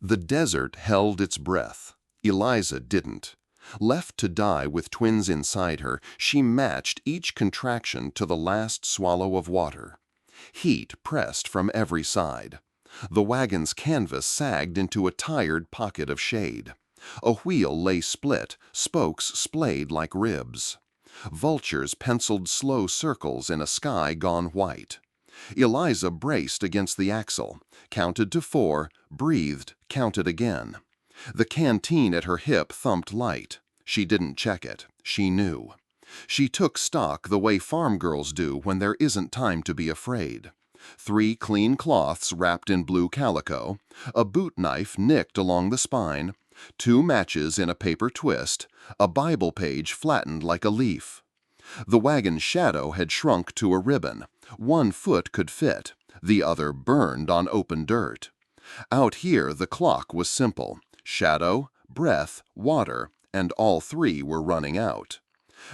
The desert held its breath. Eliza didn't. Left to die with twins inside her, she matched each contraction to the last swallow of water. Heat pressed from every side. The wagon's canvas sagged into a tired pocket of shade. A wheel lay split, spokes splayed like ribs. Vultures penciled slow circles in a sky gone white. Eliza braced against the axle, counted to 4, breathed, counted again. The canteen at her hip thumped light. She didn't check it. She knew. She took stock the way farm girls do when there isn't time to be afraid. 3 clean cloths wrapped in blue calico, a boot knife nicked along the spine, 2 matches in a paper twist, a Bible page flattened like a leaf. The wagon's shadow had shrunk to a ribbon. 1 foot could fit, the other burned on open dirt. Out here the clock was simple: shadow, breath, water, and all 3 were running out.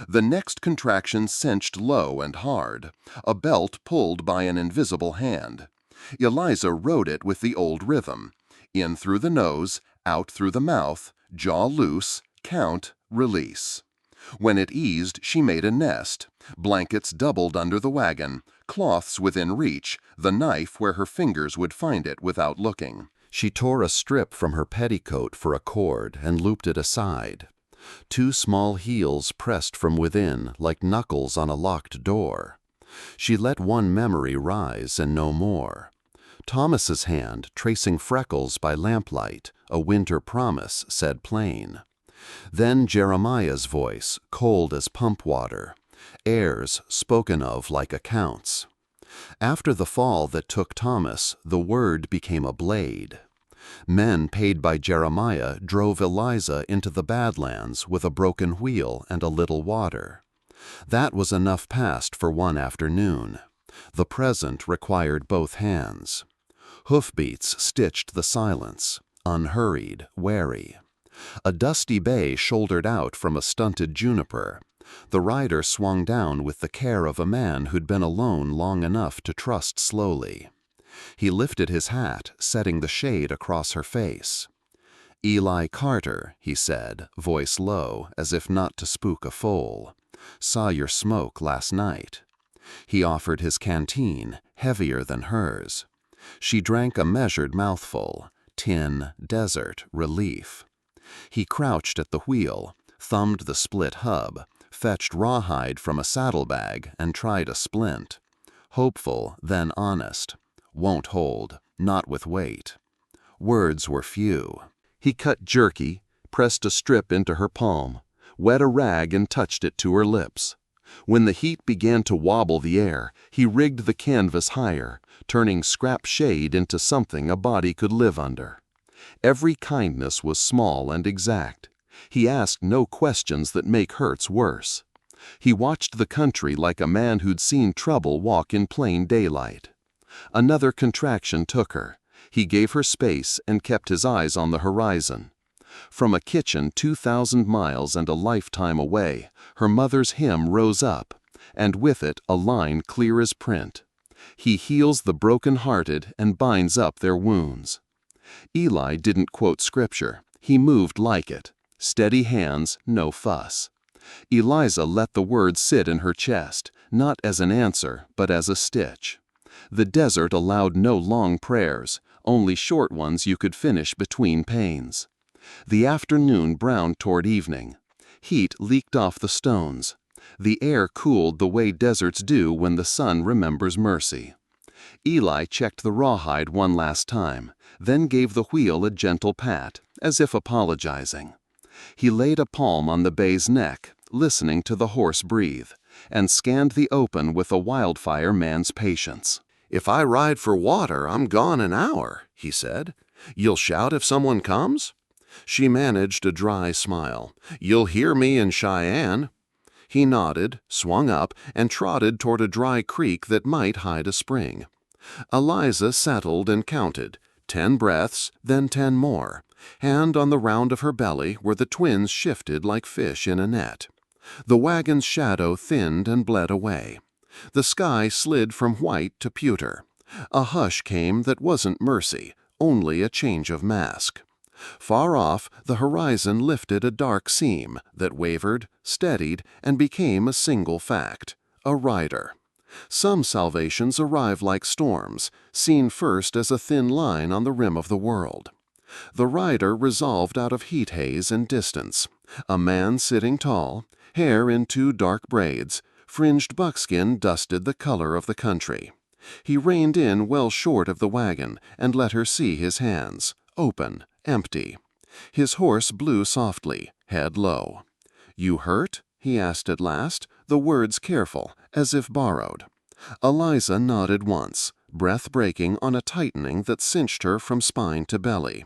The next contraction cinched low and hard, a belt pulled by an invisible hand. Eliza rode it with the old rhythm: in through the nose, out through the mouth, jaw loose, count, release. When it eased, she made a nest. Blankets doubled under the wagon, cloths within reach, the knife where her fingers would find it without looking. She tore a strip from her petticoat for a cord and looped it aside. 2 small heels pressed from within like knuckles on a locked door. She let one memory rise and no more. Thomas's hand, tracing freckles by lamplight, a winter promise, said plain. Then Jeremiah's voice, cold as pump water, airs spoken of like accounts. After the fall that took Thomas, the word became a blade. Men paid by Jeremiah drove Eliza into the Badlands with a broken wheel and a little water. That was enough past for one afternoon. The present required both hands. Hoofbeats stitched the silence, unhurried, wary. A dusty bay shouldered out from a stunted juniper. The rider swung down with the care of a man who'd been alone long enough to trust slowly. He lifted his hat, setting the shade across her face. "Eli Carter," he said, voice low, as if not to spook a foal. "Saw your smoke last night." He offered his canteen, heavier than hers. She drank a measured mouthful. Tin, desert, relief. He crouched at the wheel, thumbed the split hub, fetched rawhide from a saddlebag and tried a splint. Hopeful, then honest. Won't hold, not with weight. Words were few. He cut jerky, pressed a strip into her palm, wet a rag and touched it to her lips. When the heat began to wobble the air, he rigged the canvas higher, turning scrap shade into something a body could live under. Every kindness was small and exact. He asked no questions that make hurts worse. He watched the country like a man who'd seen trouble walk in plain daylight. Another contraction took her. He gave her space and kept his eyes on the horizon. From a kitchen 2,000 miles and a lifetime away, her mother's hymn rose up, and with it a line clear as print. He heals the broken-hearted and binds up their wounds. Eli didn't quote scripture. He moved like it. Steady hands, no fuss. Eliza let the words sit in her chest, not as an answer, but as a stitch. The desert allowed no long prayers, only short ones you could finish between pains. The afternoon browned toward evening. Heat leaked off the stones. The air cooled the way deserts do when the sun remembers mercy. Eli checked the rawhide one last time, then gave the wheel a gentle pat, as if apologizing. He laid a palm on the bay's neck, listening to the horse breathe, and scanned the open with a wildfire man's patience. "If I ride for water, I'm gone an hour," he said. "You'll shout if someone comes?" She managed a dry smile. "You'll hear me in Cheyenne." He nodded, swung up, and trotted toward a dry creek that might hide a spring. Eliza settled and counted, 10 breaths, then 10 more. Hand on the round of her belly where the twins shifted like fish in a net. The wagon's shadow thinned and bled away. The sky slid from white to pewter. A hush came that wasn't mercy, only a change of mask. Far off, the horizon lifted a dark seam that wavered, steadied, and became a single fact: a rider. Some salvations arrive like storms, seen first as a thin line on the rim of the world. The rider resolved out of heat haze and distance, a man sitting tall, hair in two dark braids, fringed buckskin dusted the color of the country. He reined in well short of the wagon and let her see his hands, open, empty. His horse blew softly, head low. "You hurt?" he asked at last, the words careful, as if borrowed. Eliza nodded once, breath breaking on a tightening that cinched her from spine to belly.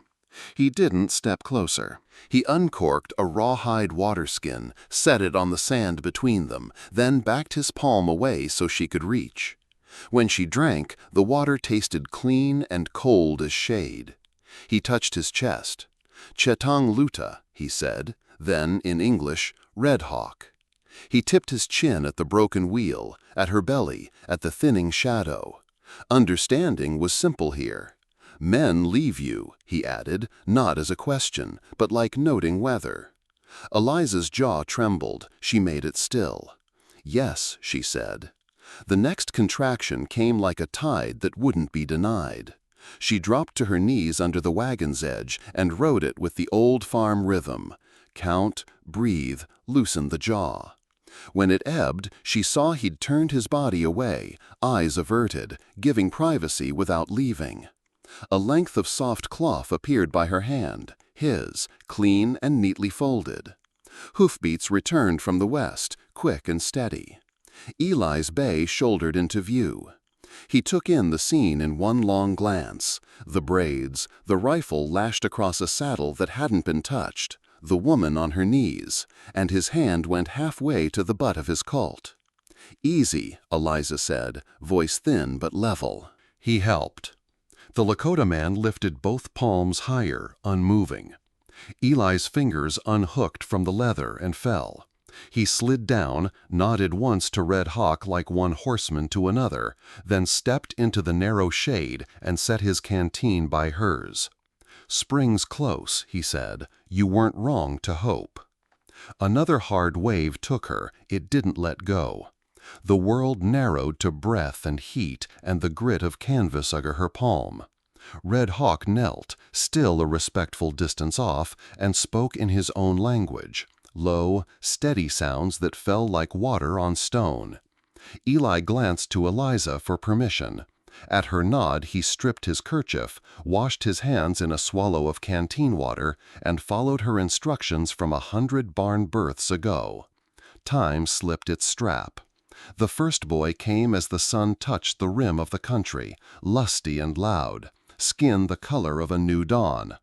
He didn't step closer. He uncorked a rawhide water skin, set it on the sand between them, then backed his palm away so she could reach. When she drank, the water tasted clean and cold as shade. He touched his chest. "Chetang Luta," he said, then, in English, "Red Hawk." He tipped his chin at the broken wheel, at her belly, at the thinning shadow. Understanding was simple here. "Men leave you," he added, not as a question, but like noting weather. Eliza's jaw trembled. She made it still. "Yes," she said. The next contraction came like a tide that wouldn't be denied. She dropped to her knees under the wagon's edge and rode it with the old farm rhythm. Count, breathe, loosen the jaw. When it ebbed, she saw he'd turned his body away, eyes averted, giving privacy without leaving. A length of soft cloth appeared by her hand, his, clean and neatly folded. Hoofbeats returned from the west, quick and steady. Eli's bay shouldered into view. He took in the scene in one long glance: the braids, the rifle lashed across a saddle that hadn't been touched, the woman on her knees, and his hand went halfway to the butt of his Colt. "Easy," Eliza said, voice thin but level. He helped. The Lakota man lifted both palms higher, unmoving. Eli's fingers unhooked from the leather and fell. He slid down, nodded once to Red Hawk like one horseman to another, then stepped into the narrow shade and set his canteen by hers. "Spring's close," he said. "You weren't wrong to hope." Another hard wave took her. It didn't let go. The world narrowed to breath and heat and the grit of canvas under her palm. Red Hawk knelt, still a respectful distance off, and spoke in his own language, low, steady sounds that fell like water on stone. Eli glanced to Eliza for permission. At her nod, he stripped his kerchief, washed his hands in a swallow of canteen water, and followed her instructions from 100 barn births ago. Time slipped its strap. The first boy came as the sun touched the rim of the country, lusty and loud, skin the color of a new dawn.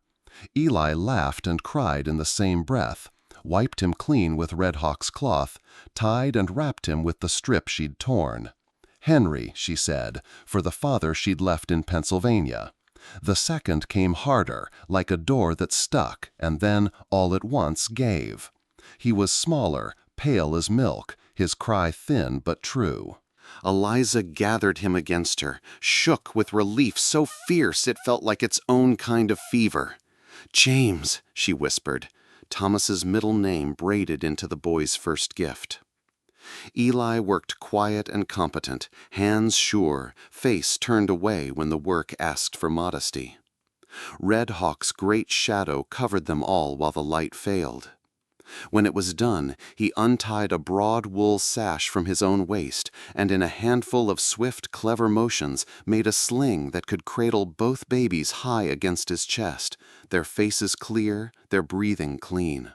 Eli laughed and cried in the same breath, wiped him clean with Red Hawk's cloth, tied and wrapped him with the strip she'd torn. "Henry," she said, for the father she'd left in Pennsylvania. The second came harder, like a door that stuck and then, all at once, gave. He was smaller, pale as milk, his cry thin but true. Eliza gathered him against her, shook with relief so fierce it felt like its own kind of fever. "James," she whispered, Thomas's middle name braided into the boy's first gift. Eli worked quiet and competent, hands sure, face turned away when the work asked for modesty. Red Hawk's great shadow covered them all while the light failed. When it was done, he untied a broad wool sash from his own waist and in a handful of swift, clever motions made a sling that could cradle both babies high against his chest, their faces clear, their breathing clean.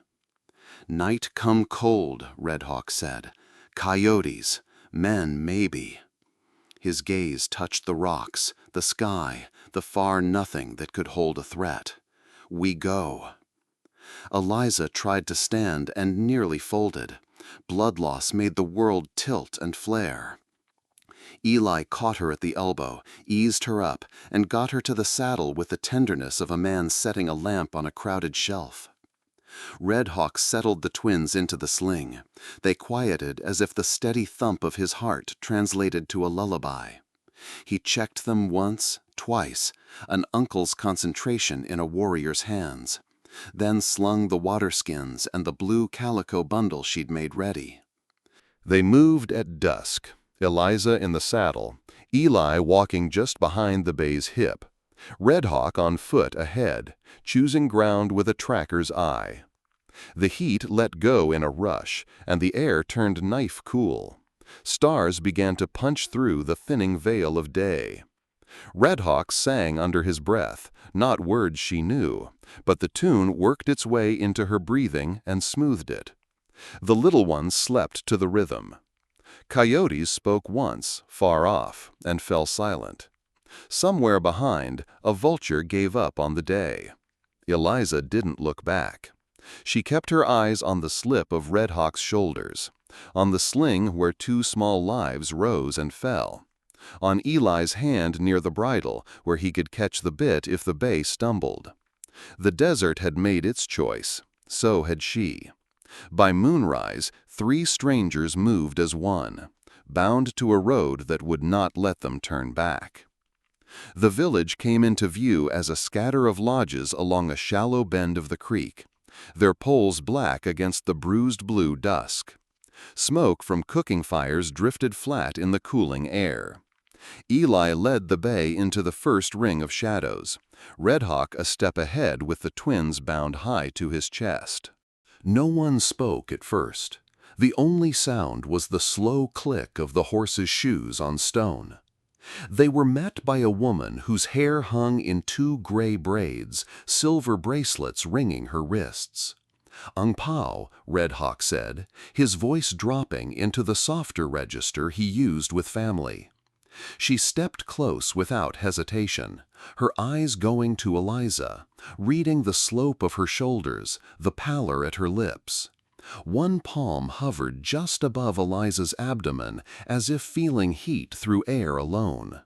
"Night come cold," Red Hawk said. "Coyotes, men maybe." His gaze touched the rocks, the sky, the far nothing that could hold a threat. "We go." Eliza tried to stand and nearly folded. Blood loss made the world tilt and flare. Eli caught her at the elbow, eased her up, and got her to the saddle with the tenderness of a man setting a lamp on a crowded shelf. Red Hawk settled the twins into the sling. They quieted as if the steady thump of his heart translated to a lullaby. He checked them once, twice, an uncle's concentration in a warrior's hands, then slung the water skins and the blue calico bundle she'd made ready. They moved at dusk, Eliza in the saddle, Eli walking just behind the bay's hip, Red Hawk on foot ahead, choosing ground with a tracker's eye. The heat let go in a rush, and the air turned knife cool. Stars began to punch through the thinning veil of day. Red Hawk sang under his breath, not words she knew, but the tune worked its way into her breathing and smoothed it. The little ones slept to the rhythm. Coyotes spoke once, far off, and fell silent. Somewhere behind, a vulture gave up on the day. Eliza didn't look back. She kept her eyes on the slip of Red Hawk's shoulders, on the sling where two small lives rose and fell, on Eli's hand near the bridle where he could catch the bit if the bay stumbled. The desert had made its choice. So had she. By moonrise, 3 strangers moved as one, bound to a road that would not let them turn back. The village came into view as a scatter of lodges along a shallow bend of the creek, their poles black against the bruised blue dusk. Smoke from cooking fires drifted flat in the cooling air. Eli led the bay into the first ring of shadows, Red Hawk a step ahead with the twins bound high to his chest. No one spoke at first. The only sound was the slow click of the horse's shoes on stone. They were met by a woman whose hair hung in 2 gray braids, silver bracelets ringing her wrists. "Ang Pao," Red Hawk said, his voice dropping into the softer register he used with family. She stepped close without hesitation, her eyes going to Eliza, reading the slope of her shoulders, the pallor at her lips. One palm hovered just above Eliza's abdomen, as if feeling heat through air alone.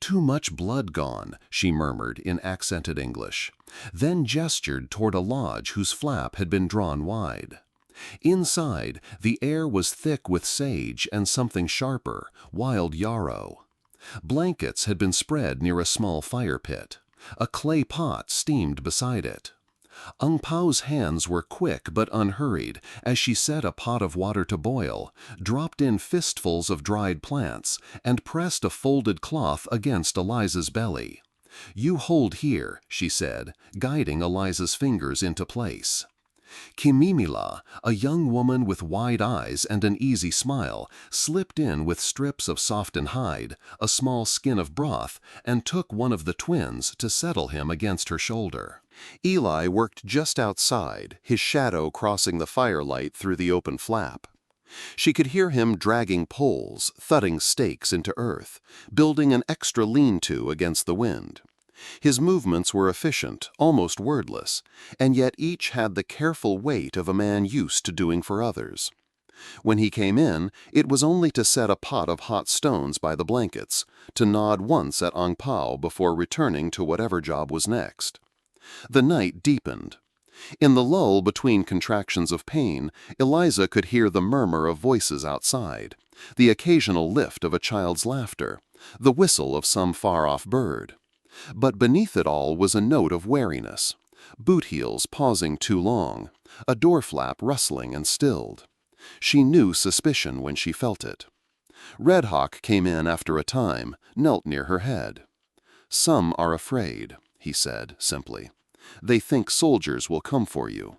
"Too much blood gone," she murmured in accented English, then gestured toward a lodge whose flap had been drawn wide. Inside, the air was thick with sage and something sharper, wild yarrow. Blankets had been spread near a small fire pit. A clay pot steamed beside it. Ang Pao's hands were quick but unhurried as she set a pot of water to boil, dropped in fistfuls of dried plants, and pressed a folded cloth against Eliza's belly. "You hold here," she said, guiding Eliza's fingers into place. Kimimila, a young woman with wide eyes and an easy smile, slipped in with strips of softened hide, a small skin of broth, and took one of the twins to settle him against her shoulder. Eli worked just outside, his shadow crossing the firelight through the open flap. She could hear him dragging poles, thudding stakes into earth, building an extra lean-to against the wind. His movements were efficient, almost wordless, and yet each had the careful weight of a man used to doing for others. When he came in, it was only to set a pot of hot stones by the blankets, to nod once at Ang Pao before returning to whatever job was next. The night deepened. In the lull between contractions of pain, Eliza could hear the murmur of voices outside, the occasional lift of a child's laughter, the whistle of some far-off bird. But beneath it all was a note of wariness, boot heels pausing too long, a door flap rustling and stilled. She knew suspicion when she felt it. Red Hawk came in after a time, knelt near her head. "Some are afraid," he said simply. "They think soldiers will come for you."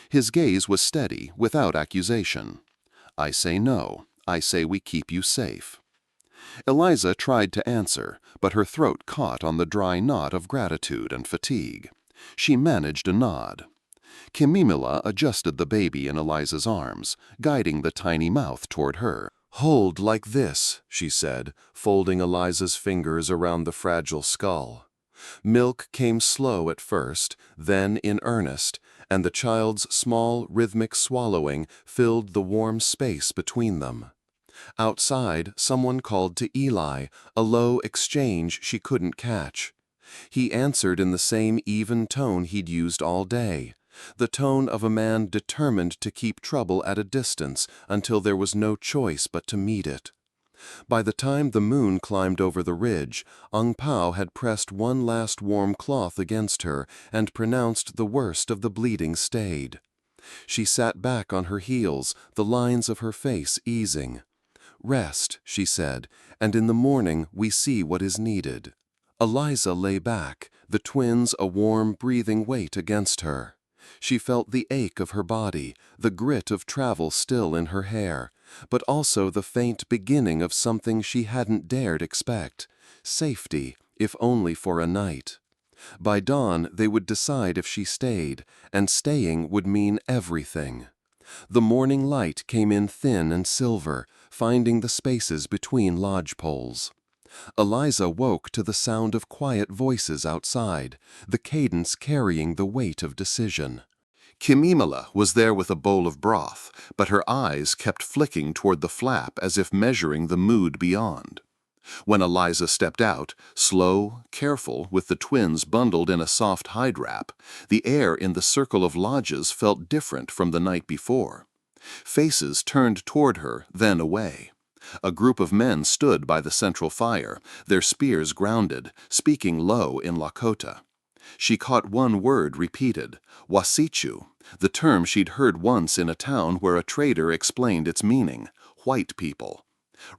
His gaze was steady, without accusation. "I say no. I say we keep you safe." Eliza tried to answer, but her throat caught on the dry knot of gratitude and fatigue. She managed a nod. Kimimila adjusted the baby in Eliza's arms, guiding the tiny mouth toward her. "Hold like this," she said, folding Eliza's fingers around the fragile skull. Milk came slow at first, then in earnest, and the child's small, rhythmic swallowing filled the warm space between them. Outside, someone called to Eli, a low exchange she couldn't catch. He answered in the same even tone he'd used all day, the tone of a man determined to keep trouble at a distance until there was no choice but to meet it. By the time the moon climbed over the ridge, Ung Pao had pressed one last warm cloth against her and pronounced the worst of the bleeding stayed. She sat back on her heels, the lines of her face easing. "Rest," she said, "and in the morning we see what is needed." Eliza lay back, the twins a warm, breathing weight against her. She felt the ache of her body, the grit of travel still in her hair, but also the faint beginning of something she hadn't dared expect: safety, if only for a night. By dawn they would decide if she stayed, and staying would mean everything. The morning light came in thin and silver, finding the spaces between lodge poles. Eliza woke to the sound of quiet voices outside, the cadence carrying the weight of decision. Kimimala was there with a bowl of broth, but her eyes kept flicking toward the flap as if measuring the mood beyond. When Eliza stepped out, slow, careful, with the twins bundled in a soft hide wrap, the air in the circle of lodges felt different from the night before. Faces turned toward her, then away. A group of men stood by the central fire, their spears grounded, speaking low in Lakota. She caught one word repeated: Wasichu, the term she'd heard once in a town where a trader explained its meaning: white people.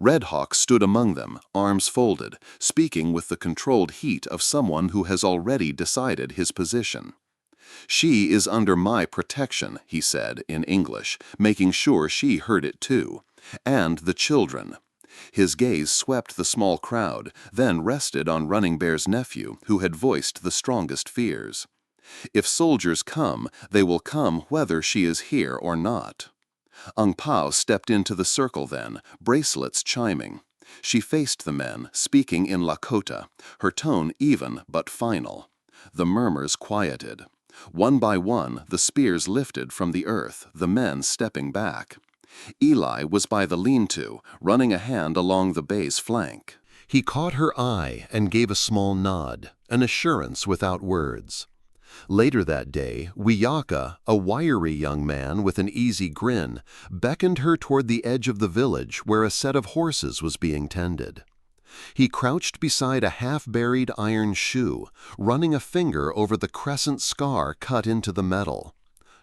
Red Hawk stood among them, arms folded, speaking with the controlled heat of someone who has already decided his position. "She is under my protection," he said in English, making sure she heard it too. "And the children." His gaze swept the small crowd, then rested on Running Bear's nephew, who had voiced the strongest fears. "If soldiers come, they will come whether she is here or not." Ung Pao stepped into the circle then, bracelets chiming. She faced the men, speaking in Lakota, her tone even but final. The murmurs quieted. One by one, the spears lifted from the earth, the men stepping back. Eli was by the lean-to, running a hand along the bay's flank. He caught her eye and gave a small nod, an assurance without words. Later that day, Wiyaka, a wiry young man with an easy grin, beckoned her toward the edge of the village where a set of horses was being tended. He crouched beside a half-buried iron shoe, running a finger over the crescent scar cut into the metal.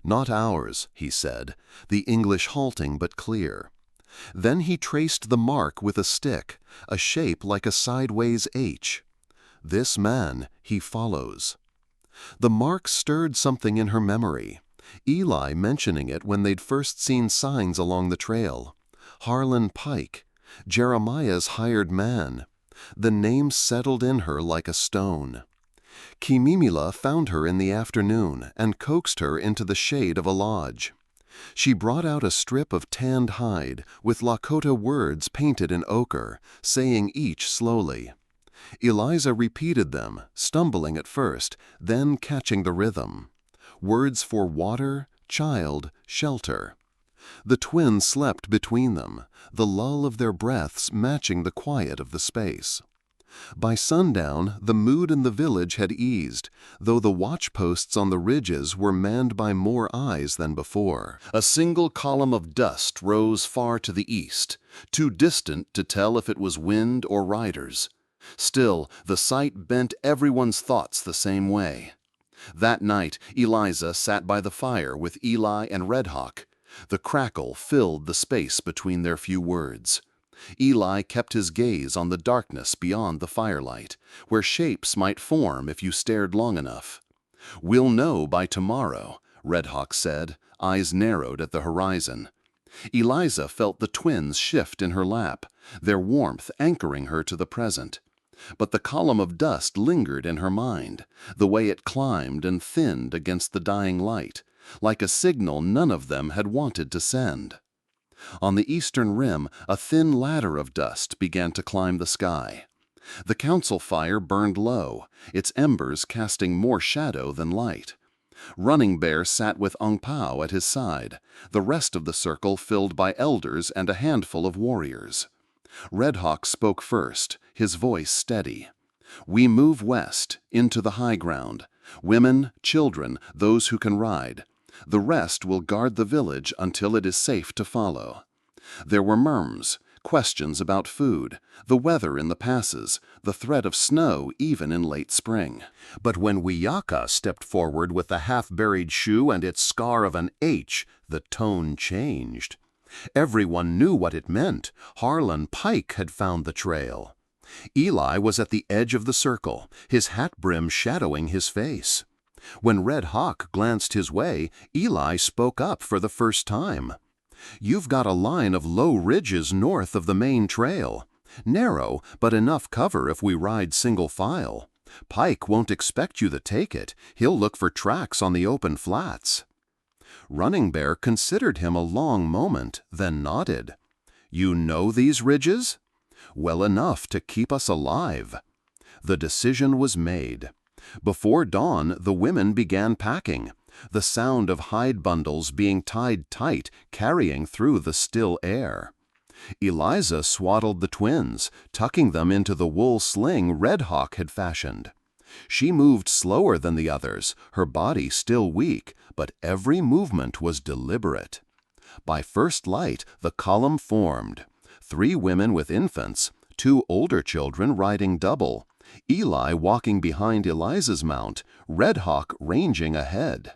"Not ours," he said, the English halting but clear. Then he traced the mark with a stick, a shape like a sideways H. "This man, he follows." The mark stirred something in her memory. Eli mentioning it when they'd first seen signs along the trail. Harlan Pike, Jeremiah's hired man. The name settled in her like a stone. Kimimila found her in the afternoon and coaxed her into the shade of a lodge. She brought out a strip of tanned hide with Lakota words painted in ochre, saying each slowly. Eliza repeated them, stumbling at first, then catching the rhythm. Words for water, child, shelter. The twins slept between them, the lull of their breaths matching the quiet of the space. By sundown, the mood in the village had eased, though the watchposts on the ridges were manned by more eyes than before. A single column of dust rose far to the east, too distant to tell if it was wind or riders. Still, the sight bent everyone's thoughts the same way. That night, Eliza sat by the fire with Eli and Red Hawk. The crackle filled the space between their few words. Eli kept his gaze on the darkness beyond the firelight, where shapes might form if you stared long enough. "We'll know by tomorrow," Red Hawk said, eyes narrowed at the horizon. Eliza felt the twins shift in her lap, their warmth anchoring her to the present. But the column of dust lingered in her mind, the way it climbed and thinned against the dying light, like a signal none of them had wanted to send. On the eastern rim, a thin ladder of dust began to climb the sky. The council fire burned low, its embers casting more shadow than light. Running Bear sat with Ung Pao at his side, the rest of the circle filled by elders and a handful of warriors. Red Hawk spoke first, his voice steady. "We move west, into the high ground. Women, children, those who can ride. The rest will guard the village until it is safe to follow." There were murmurs, questions about food, the weather in the passes, the threat of snow even in late spring. But when Wiyaka stepped forward with the half-buried shoe and its scar of an H, the tone changed. Everyone knew what it meant. Harlan Pike had found the trail. Eli was at the edge of the circle, his hat brim shadowing his face. When Red Hawk glanced his way, Eli spoke up for the first time. "You've got a line of low ridges north of the main trail. Narrow, but enough cover if we ride single file. Pike won't expect you to take it. He'll look for tracks on the open flats." Running Bear considered him a long moment, then nodded. "You know these ridges?" "Well enough to keep us alive." The decision was made. Before dawn, the women began packing, the sound of hide bundles being tied tight carrying through the still air. Eliza swaddled the twins, tucking them into the wool sling Red Hawk had fashioned. She moved slower than the others, her body still weak, but every movement was deliberate. By first light, the column formed. 3 women with infants, 2 older children riding double, Eli walking behind Eliza's mount, Red Hawk ranging ahead.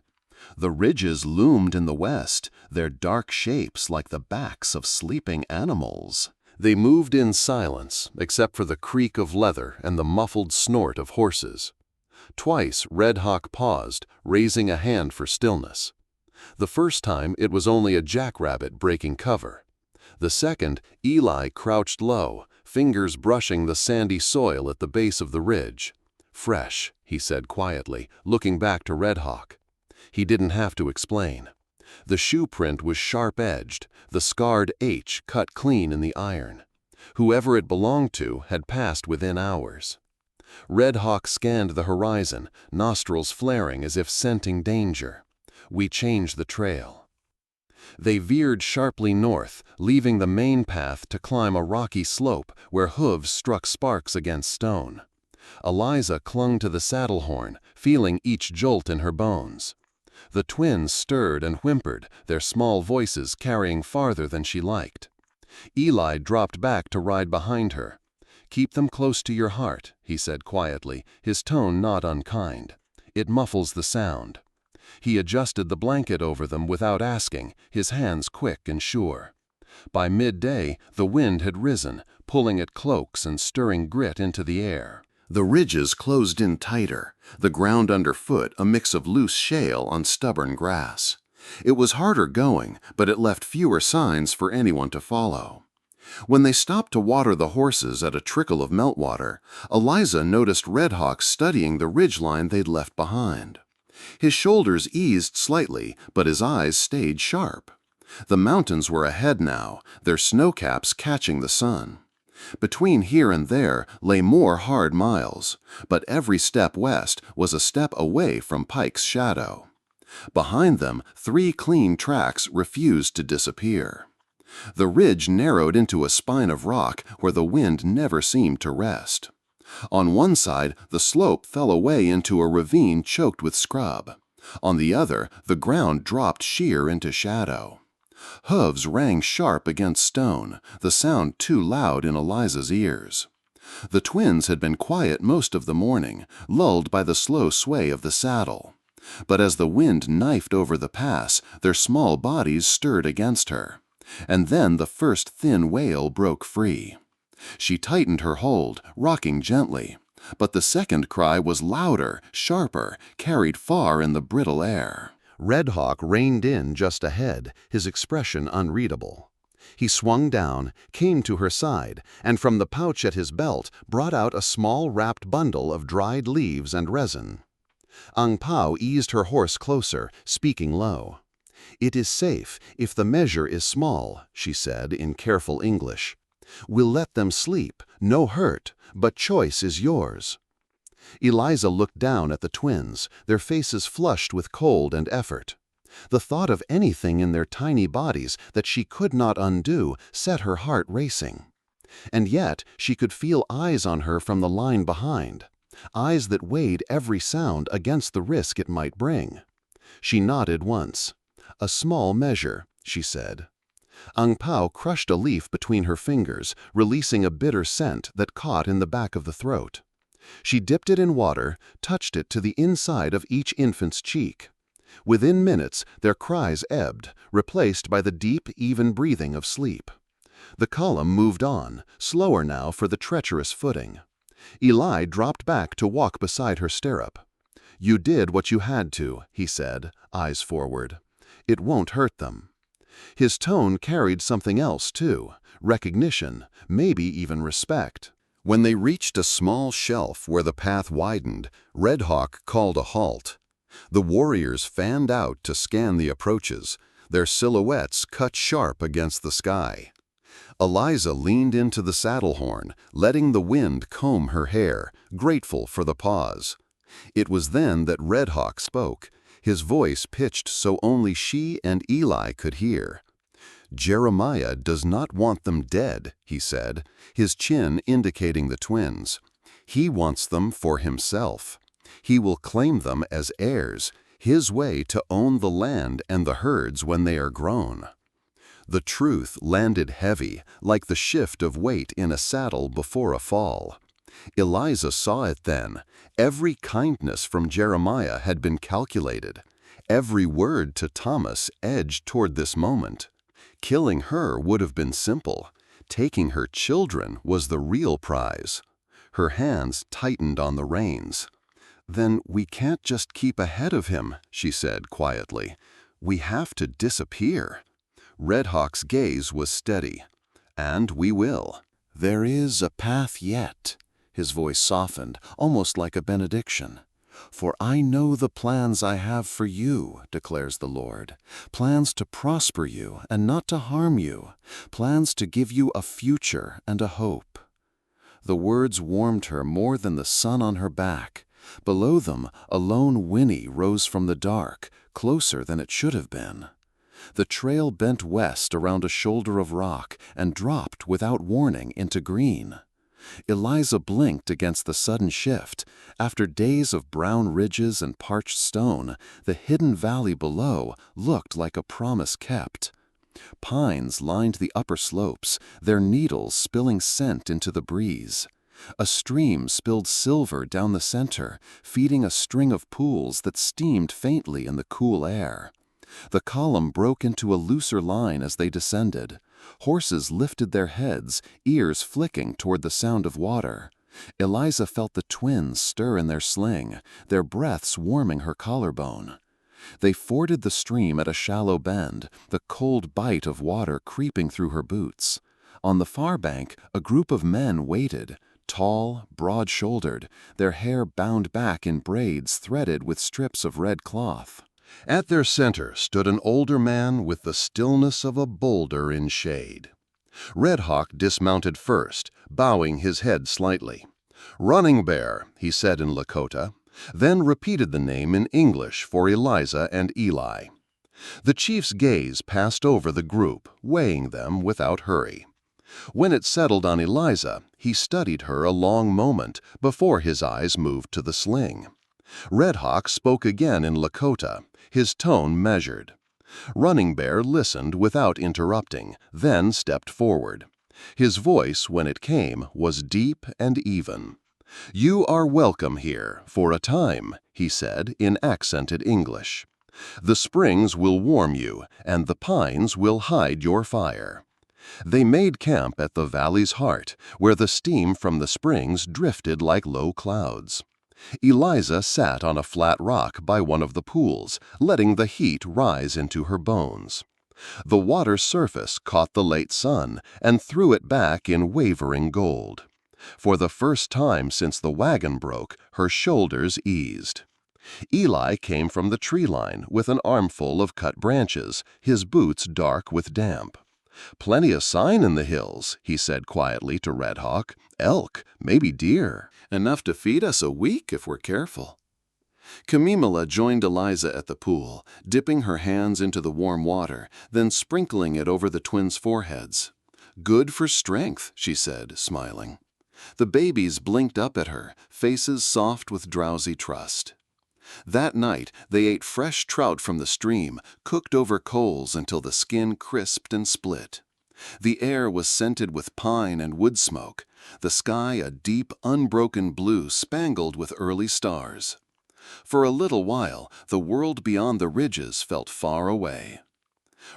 The ridges loomed in the west, their dark shapes like the backs of sleeping animals. They moved in silence, except for the creak of leather and the muffled snort of horses. Twice Red Hawk paused, raising a hand for stillness. The first time it was only a jackrabbit breaking cover. The second, Eli crouched low, fingers brushing the sandy soil at the base of the ridge. "Fresh," he said quietly, looking back to Red Hawk. He didn't have to explain. The shoe print was sharp-edged, the scarred H cut clean in the iron. Whoever it belonged to had passed within hours. Red Hawk scanned the horizon, nostrils flaring as if scenting danger. "We changed the trail." They veered sharply north, leaving the main path to climb a rocky slope where hooves struck sparks against stone. Eliza clung to the saddle horn, feeling each jolt in her bones. The twins stirred and whimpered, their small voices carrying farther than she liked. Eli dropped back to ride behind her. "Keep them close to your heart," he said quietly, his tone not unkind. "It muffles the sound." He adjusted the blanket over them without asking, his hands quick and sure. By midday, the wind had risen, pulling at cloaks and stirring grit into the air. The ridges closed in tighter, the ground underfoot a mix of loose shale on stubborn grass. It was harder going, but it left fewer signs for anyone to follow. When they stopped to water the horses at a trickle of meltwater, Eliza noticed Red Hawk studying the ridgeline they'd left behind. His shoulders eased slightly, but his eyes stayed sharp. The mountains were ahead now, their snowcaps catching the sun. Between here and there lay more hard miles, but every step west was a step away from Pike's shadow. Behind them, 3 clean tracks refused to disappear. The ridge narrowed into a spine of rock where the wind never seemed to rest. On one side, the slope fell away into a ravine choked with scrub. On the other, the ground dropped sheer into shadow. Hooves rang sharp against stone, the sound too loud in Eliza's ears. The twins had been quiet most of the morning, lulled by the slow sway of the saddle. But as the wind knifed over the pass, their small bodies stirred against her. And then the first thin wail broke free. She tightened her hold, rocking gently. But the second cry was louder, sharper, carried far in the brittle air. Red Hawk reined in just ahead, his expression unreadable. He swung down, came to her side, and from the pouch at his belt brought out a small wrapped bundle of dried leaves and resin. Ang Pao eased her horse closer, speaking low. "It is safe if the measure is small," she said in careful English. "We'll let them sleep, no hurt, but choice is yours." Eliza looked down at the twins, their faces flushed with cold and effort. The thought of anything in their tiny bodies that she could not undo set her heart racing. And yet she could feel eyes on her from the line behind, eyes that weighed every sound against the risk it might bring. She nodded once. "A small measure," she said. Ang Pao crushed a leaf between her fingers, releasing a bitter scent that caught in the back of the throat. She dipped it in water, touched it to the inside of each infant's cheek. Within minutes, their cries ebbed, replaced by the deep, even breathing of sleep. The column moved on, slower now for the treacherous footing. Eli dropped back to walk beside her stirrup. "You did what you had to," he said, eyes forward. "It won't hurt them." His tone carried something else, too, recognition, maybe even respect. When they reached a small shelf where the path widened, Red Hawk called a halt. The warriors fanned out to scan the approaches, their silhouettes cut sharp against the sky. Eliza leaned into the saddle horn, letting the wind comb her hair, grateful for the pause. It was then that Red Hawk spoke, his voice pitched so only she and Eli could hear. "Jeremiah does not want them dead," he said, his chin indicating the twins. "He wants them for himself. He will claim them as heirs, his way to own the land and the herds when they are grown." The truth landed heavy, like the shift of weight in a saddle before a fall. Eliza saw it then. Every kindness from Jeremiah had been calculated. Every word to Thomas edged toward this moment. Killing her would have been simple. Taking her children was the real prize. Her hands tightened on the reins. "Then we can't just keep ahead of him," she said quietly. "We have to disappear." Red Hawk's gaze was steady. "And we will." "There is a path yet." His voice softened, almost like a benediction. "For I know the plans I have for you, declares the Lord. Plans to prosper you and not to harm you. Plans to give you a future and a hope." The words warmed her more than the sun on her back. Below them, a lone whinny rose from the dark, closer than it should have been. The trail bent west around a shoulder of rock and dropped without warning into green. Eliza blinked against the sudden shift. After days of brown ridges and parched stone, the hidden valley below looked like a promise kept. Pines lined the upper slopes, their needles spilling scent into the breeze. A stream spilled silver down the center, feeding a string of pools that steamed faintly in the cool air. The column broke into a looser line as they descended. Horses lifted their heads, ears flicking toward the sound of water. Eliza felt the twins stir in their sling, their breaths warming her collarbone. They forded the stream at a shallow bend, the cold bite of water creeping through her boots. On the far bank, a group of men waited, tall, broad-shouldered, their hair bound back in braids threaded with strips of red cloth. At their center stood an older man with the stillness of a boulder in shade. Red Hawk dismounted first, bowing his head slightly. "Running Bear," he said in Lakota, then repeated the name in English for Eliza and Eli. The chief's gaze passed over the group, weighing them without hurry. When it settled on Eliza, he studied her a long moment before his eyes moved to the sling. Red Hawk spoke again in Lakota, his tone measured. Running Bear listened without interrupting, then stepped forward. His voice, when it came, was deep and even. "You are welcome here, for a time," he said in accented English. "The springs will warm you, and the pines will hide your fire." They made camp at the valley's heart, where the steam from the springs drifted like low clouds. Eliza sat on a flat rock by one of the pools, letting the heat rise into her bones. The water's surface caught the late sun and threw it back in wavering gold. For the first time since the wagon broke, her shoulders eased. Eli came from the tree line with an armful of cut branches, his boots dark with damp. "Plenty of sign in the hills," he said quietly to Red Hawk. "Elk, maybe deer. Enough to feed us a week if we're careful." Kamimala joined Eliza at the pool, dipping her hands into the warm water, then sprinkling it over the twins' foreheads. "Good for strength," she said, smiling. The babies blinked up at her, faces soft with drowsy trust. That night, they ate fresh trout from the stream, cooked over coals until the skin crisped and split. The air was scented with pine and wood smoke, the sky a deep, unbroken blue spangled with early stars. For a little while, the world beyond the ridges felt far away.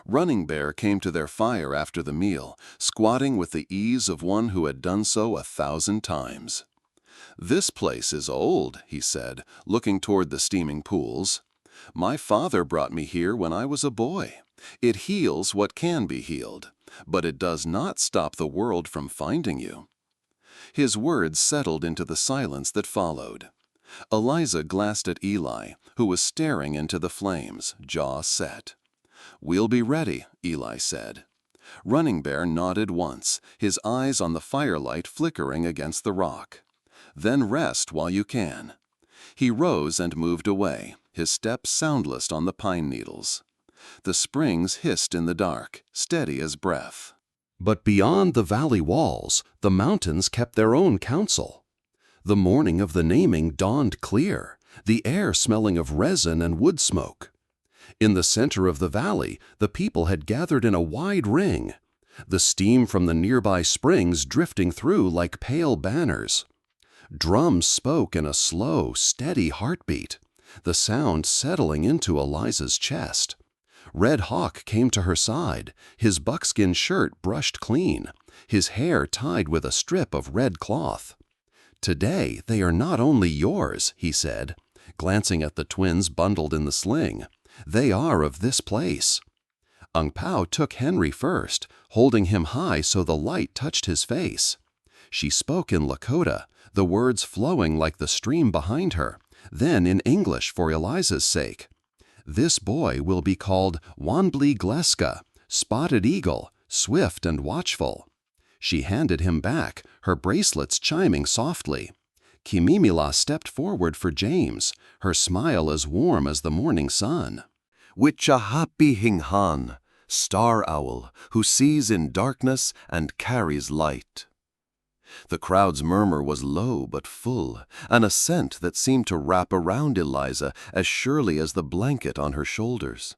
Running Bear came to their fire after the meal, squatting with the ease of one who had done so 1,000 times. "This place is old," he said, looking toward the steaming pools. "My father brought me here when I was a boy. It heals what can be healed, but it does not stop the world from finding you." His words settled into the silence that followed. Eliza glanced at Eli, who was staring into the flames, jaw set. "We'll be ready," Eli said. Running Bear nodded once, his eyes on the firelight flickering against the rock. "Then rest while you can." He rose and moved away, his steps soundless on the pine needles. The springs hissed in the dark, steady as breath. But beyond the valley walls, the mountains kept their own counsel. The morning of the naming dawned clear, the air smelling of resin and wood smoke. In the center of the valley, the people had gathered in a wide ring, the steam from the nearby springs drifting through like pale banners. Drums spoke in a slow, steady heartbeat, the sound settling into Eliza's chest. Red Hawk came to her side, his buckskin shirt brushed clean, his hair tied with a strip of red cloth. "Today they are not only yours," he said, glancing at the twins bundled in the sling. "They are of this place." Ung Pao took Henry first, holding him high so the light touched his face. She spoke in Lakota, the words flowing like the stream behind her, then in English for Eliza's sake. "This boy will be called Wanbli Gleska, Spotted Eagle, swift and watchful." She handed him back, her bracelets chiming softly. Kimimila stepped forward for James, her smile as warm as the morning sun. "Wichahapi Hinghan, star owl, who sees in darkness and carries light." The crowd's murmur was low but full, an assent that seemed to wrap around Eliza as surely as the blanket on her shoulders.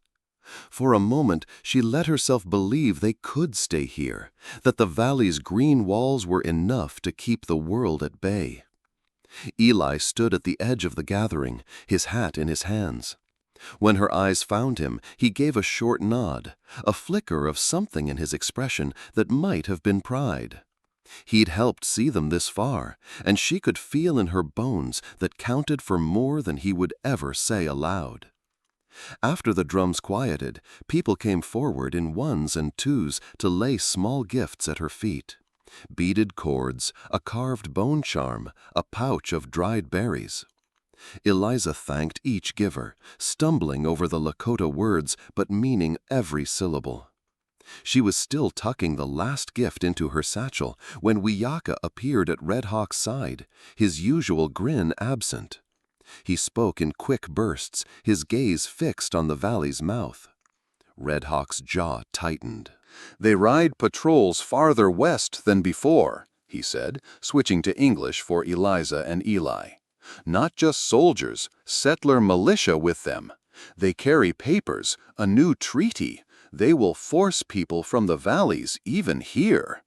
For a moment she let herself believe they could stay here, that the valley's green walls were enough to keep the world at bay. Eli stood at the edge of the gathering, his hat in his hands. When her eyes found him, he gave a short nod, a flicker of something in his expression that might have been pride. He'd helped see them this far, and she could feel in her bones that counted for more than he would ever say aloud. After the drums quieted, people came forward in ones and twos to lay small gifts at her feet. Beaded cords, a carved bone charm, a pouch of dried berries. Eliza thanked each giver, stumbling over the Lakota words but meaning every syllable. She was still tucking the last gift into her satchel when Wiyaka appeared at Red Hawk's side, his usual grin absent. He spoke in quick bursts, his gaze fixed on the valley's mouth. Red Hawk's jaw tightened. "They ride patrols farther west than before," he said, switching to English for Eliza and Eli. "Not just soldiers, settler militia with them. They carry papers, a new treaty. They will force people from the valleys, even here."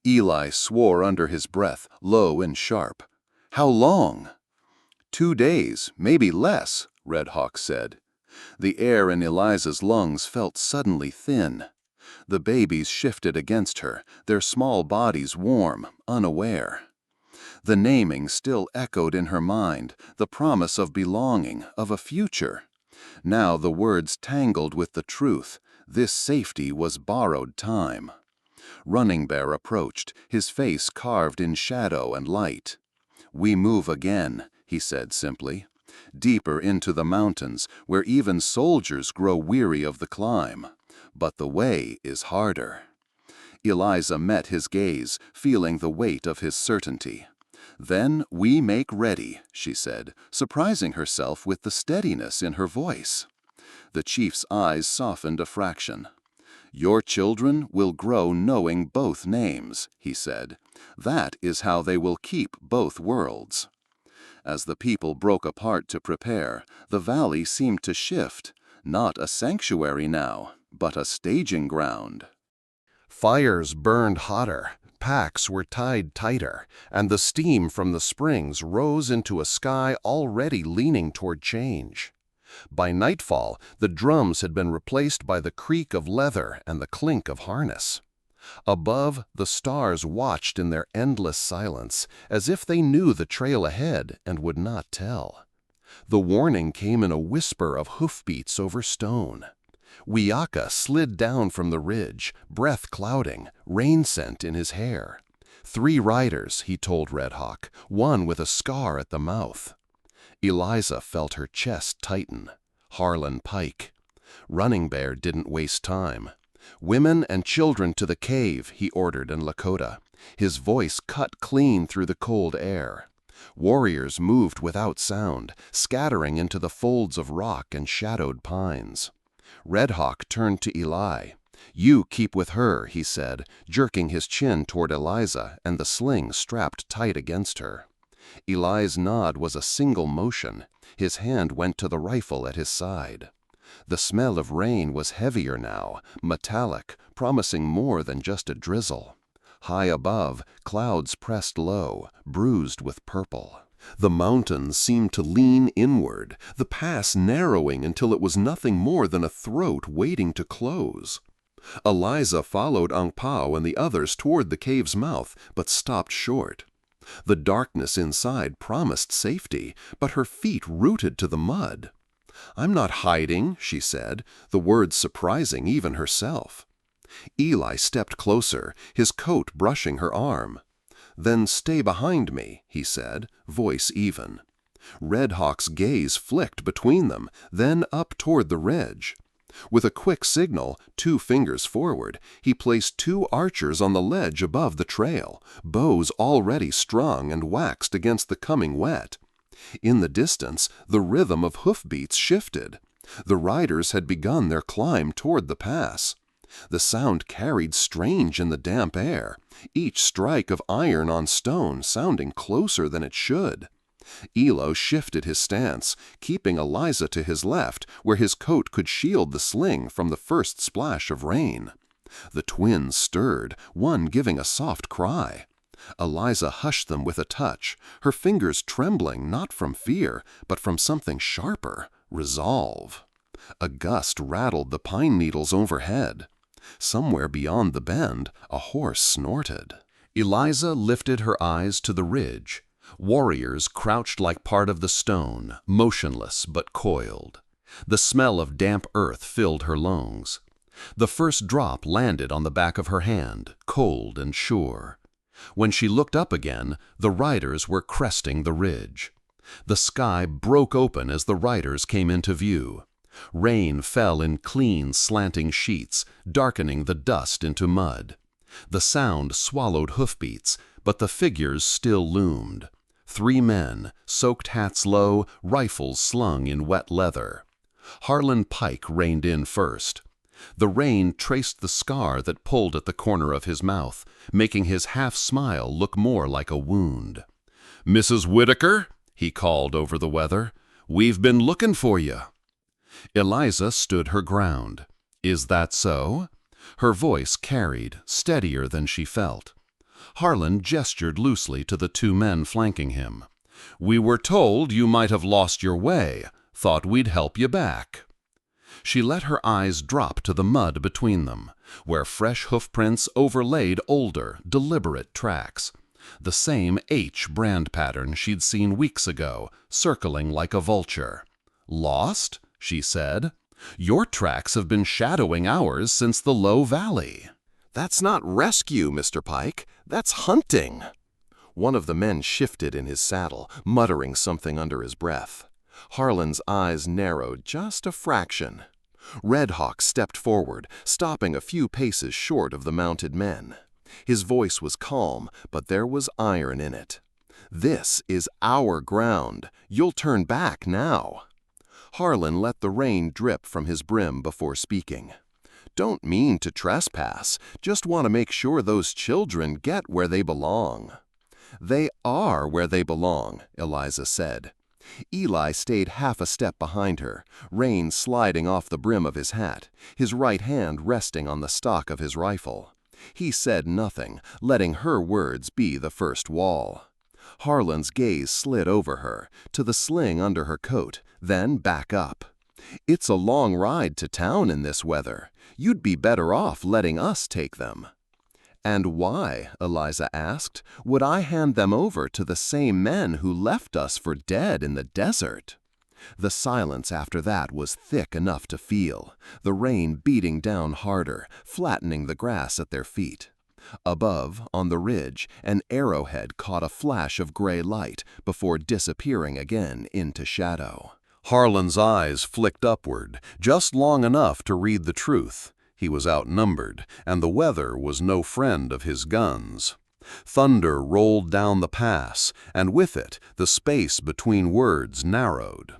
Eli swore under his breath, low and sharp. "How long?" 2 days, maybe less," Red Hawk said. The air in Eliza's lungs felt suddenly thin. The babies shifted against her, their small bodies warm, unaware. The naming still echoed in her mind, the promise of belonging, of a future. Now the words tangled with the truth. This safety was borrowed time. Running Bear approached, his face carved in shadow and light. "We move again," he said simply, "deeper into the mountains, where even soldiers grow weary of the climb. But the way is harder." Eliza met his gaze, feeling the weight of his certainty. "Then we make ready," she said, surprising herself with the steadiness in her voice. The chief's eyes softened a fraction. "Your children will grow knowing both names," he said. "That is how they will keep both worlds." As the people broke apart to prepare, the valley seemed to shift, not a sanctuary now, but a staging ground. Fires burned hotter, packs were tied tighter, and the steam from the springs rose into a sky already leaning toward change. By nightfall, the drums had been replaced by the creak of leather and the clink of harness. Above, the stars watched in their endless silence, as if they knew the trail ahead and would not tell. The warning came in a whisper of hoofbeats over stone. Wiaka slid down from the ridge, breath clouding, rain scent in his hair. 3 riders, he told Red Hawk, one with a scar at the mouth. Eliza felt her chest tighten. Harlan Pike. Running Bear didn't waste time. Women and children to the cave, he ordered in Lakota. His voice cut clean through the cold air. Warriors moved without sound, scattering into the folds of rock and shadowed pines. Red Hawk turned to Eli. "You keep with her," he said, jerking his chin toward Eliza and the sling strapped tight against her. Eli's nod was a single motion. His hand went to the rifle at his side. The smell of rain was heavier now, metallic, promising more than just a drizzle. High above, clouds pressed low, bruised with purple. The mountains seemed to lean inward, the pass narrowing until it was nothing more than a throat waiting to close. Eliza followed Ang Pao and the others toward the cave's mouth, but stopped short. The darkness inside promised safety, but her feet rooted to the mud. "I'm not hiding," she said, the words surprising even herself. Eli stepped closer, his coat brushing her arm. "Then stay behind me," he said, voice even. Red Hawk's gaze flicked between them, then up toward the ridge. With a quick signal, 2 fingers forward, he placed 2 archers on the ledge above the trail, bows already strung and waxed against the coming wet. In the distance, the rhythm of hoofbeats shifted. The riders had begun their climb toward the pass. The sound carried strange in the damp air, each strike of iron on stone sounding closer than it should. Elo shifted his stance, keeping Eliza to his left, where his coat could shield the sling from the first splash of rain. The twins stirred, one giving a soft cry. Eliza hushed them with a touch, her fingers trembling not from fear, but from something sharper, resolve. A gust rattled the pine needles overhead. Somewhere beyond the bend, a horse snorted. Eliza lifted her eyes to the ridge. Warriors crouched like part of the stone, motionless but coiled. The smell of damp earth filled her lungs. The first drop landed on the back of her hand, cold and sure. When she looked up again, the riders were cresting the ridge. The sky broke open as the riders came into view. Rain fell in clean, slanting sheets, darkening the dust into mud. The sound swallowed hoofbeats, but the figures still loomed. 3 men, soaked hats low, rifles slung in wet leather. Harlan Pike reined in first. The rain traced the scar that pulled at the corner of his mouth, making his half-smile look more like a wound. "Mrs. Whitaker," he called over the weather, "we've been looking for you." Eliza stood her ground. "Is that so?" Her voice carried, steadier than she felt. Harlan gestured loosely to the 2 men flanking him. "We were told you might have lost your way. Thought we'd help you back." She let her eyes drop to the mud between them, where fresh hoofprints overlaid older, deliberate tracks. The same H brand pattern she'd seen weeks ago, circling like a vulture. "Lost?" she said. "Your tracks have been shadowing ours since the low valley." "That's not rescue, Mr. Pike. That's hunting." One of the men shifted in his saddle, muttering something under his breath. Harlan's eyes narrowed just a fraction. Red Hawk stepped forward, stopping a few paces short of the mounted men. His voice was calm, but there was iron in it. "This is our ground. You'll turn back now." Harlan let the rain drip from his brim before speaking. "Don't mean to trespass, just want to make sure those children get where they belong." "They are where they belong," Eliza said. Eli stayed half a step behind her, rain sliding off the brim of his hat, his right hand resting on the stock of his rifle. He said nothing, letting her words be the first wall. Harlan's gaze slid over her, to the sling under her coat, then back up. "It's a long ride to town in this weather. You'd be better off letting us take them." "And why," Eliza asked, "would I hand them over to the same men who left us for dead in the desert?" The silence after that was thick enough to feel, the rain beating down harder, flattening the grass at their feet. Above, on the ridge, an arrowhead caught a flash of gray light before disappearing again into shadow. Harlan's eyes flicked upward, just long enough to read the truth. He was outnumbered, and the weather was no friend of his guns. Thunder rolled down the pass, and with it, the space between words narrowed.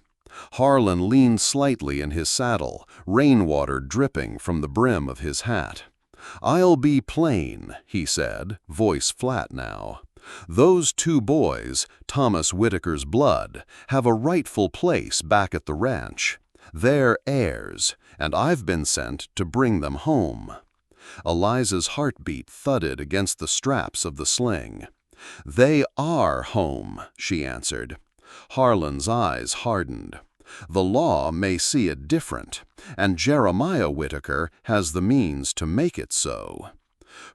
Harlan leaned slightly in his saddle, rainwater dripping from the brim of his hat. "I'll be plain," he said, voice flat now. "Those two boys, Thomas Whitaker's blood, have a rightful place back at the ranch. They're heirs, and I've been sent to bring them home." Eliza's heartbeat thudded against the straps of the sling. "They are home," she answered. Harlan's eyes hardened. "The law may see it different, and Jeremiah Whitaker has the means to make it so."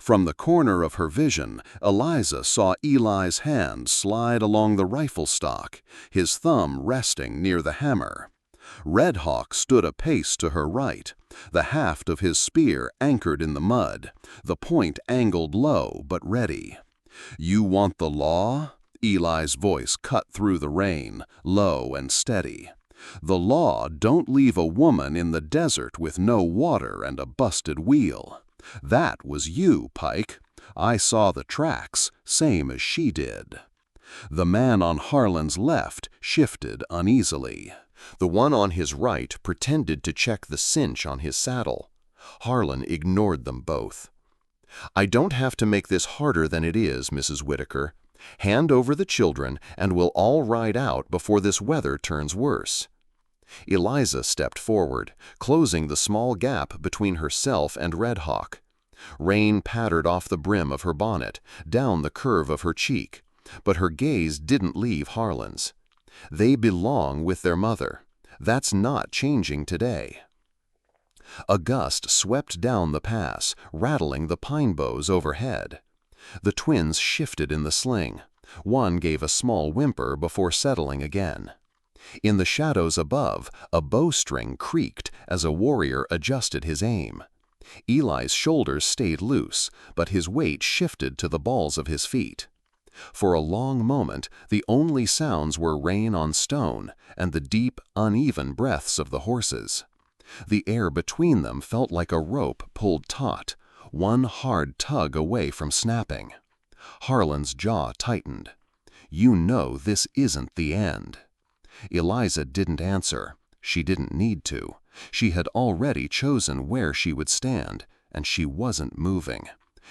From the corner of her vision, Eliza saw Eli's hand slide along the rifle stock, his thumb resting near the hammer. Red Hawk stood a pace to her right, the haft of his spear anchored in the mud, the point angled low but ready. "You want the law?" Eli's voice cut through the rain, low and steady. "The law don't leave a woman in the desert with no water and a busted wheel. That was you, Pike. I saw the tracks, same as she did." The man on Harlan's left shifted uneasily. The one on his right pretended to check the cinch on his saddle. Harlan ignored them both. "I don't have to make this harder than it is, Mrs. Whitaker. Hand over the children, and we'll all ride out before this weather turns worse." Eliza stepped forward, closing the small gap between herself and Red Hawk. Rain pattered off the brim of her bonnet, down the curve of her cheek, but her gaze didn't leave Harlan's. They belong with their mother. That's not changing today. A gust swept down the pass, rattling the pine boughs overhead. The twins shifted in the sling. One gave a small whimper before settling again. In the shadows above, a bowstring creaked as a warrior adjusted his aim. Eli's shoulders stayed loose, but his weight shifted to the balls of his feet. For a long moment, the only sounds were rain on stone and the deep, uneven breaths of the horses. The air between them felt like a rope pulled taut, one hard tug away from snapping. Harlan's jaw tightened. "You know this isn't the end." Eliza didn't answer. She didn't need to. She had already chosen where she would stand, and she wasn't moving.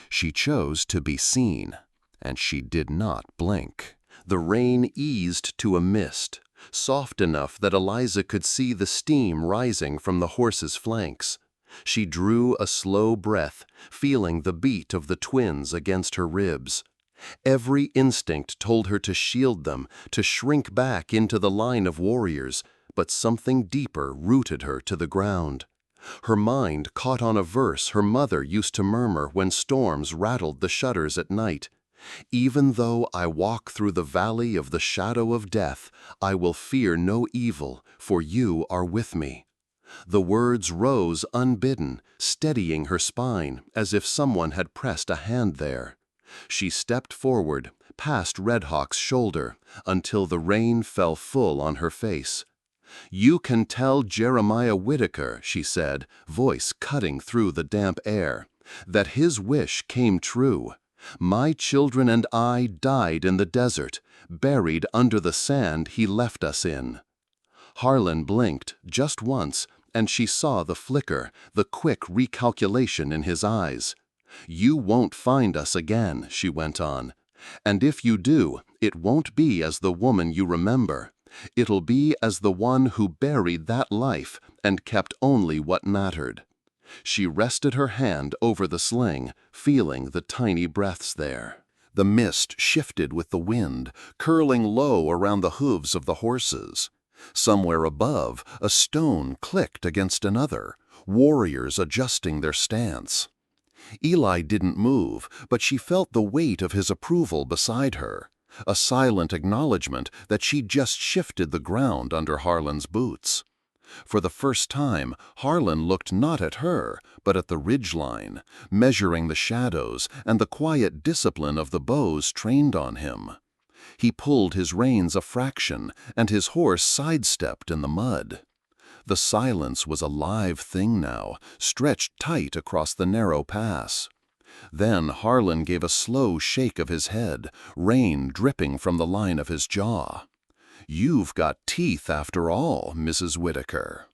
She chose to be seen, and she did not blink. The rain eased to a mist, soft enough that Eliza could see the steam rising from the horse's flanks. She drew a slow breath, feeling the beat of the twins against her ribs. Every instinct told her to shield them, to shrink back into the line of warriors, but something deeper rooted her to the ground. Her mind caught on a verse her mother used to murmur when storms rattled the shutters at night. "Even though I walk through the valley of the shadow of death, I will fear no evil, for you are with me." The words rose unbidden, steadying her spine as if someone had pressed a hand there. She stepped forward, past Red Hawk's shoulder, until the rain fell full on her face. "You can tell Jeremiah Whitaker," she said, voice cutting through the damp air, "that his wish came true. My children and I died in the desert, buried under the sand he left us in." Harlan blinked just once, and she saw the flicker, the quick recalculation in his eyes. "You won't find us again," she went on. And if you do, it won't be as the woman you remember. It'll be as the one who buried that life and kept only what mattered." She rested her hand over the sling, feeling the tiny breaths there. The mist shifted with the wind, curling low around the hooves of the horses. Somewhere above, a stone clicked against another, warriors adjusting their stance. Eli didn't move, but she felt the weight of his approval beside her, a silent acknowledgement that she'd just shifted the ground under Harlan's boots. For the first time, Harlan looked not at her, but at the ridgeline, measuring the shadows and the quiet discipline of the bows trained on him. He pulled his reins a fraction, and his horse sidestepped in the mud. The silence was a live thing now, stretched tight across the narrow pass. Then Harlan gave a slow shake of his head, rain dripping from the line of his jaw. "You've got teeth after all, Mrs. Whitaker."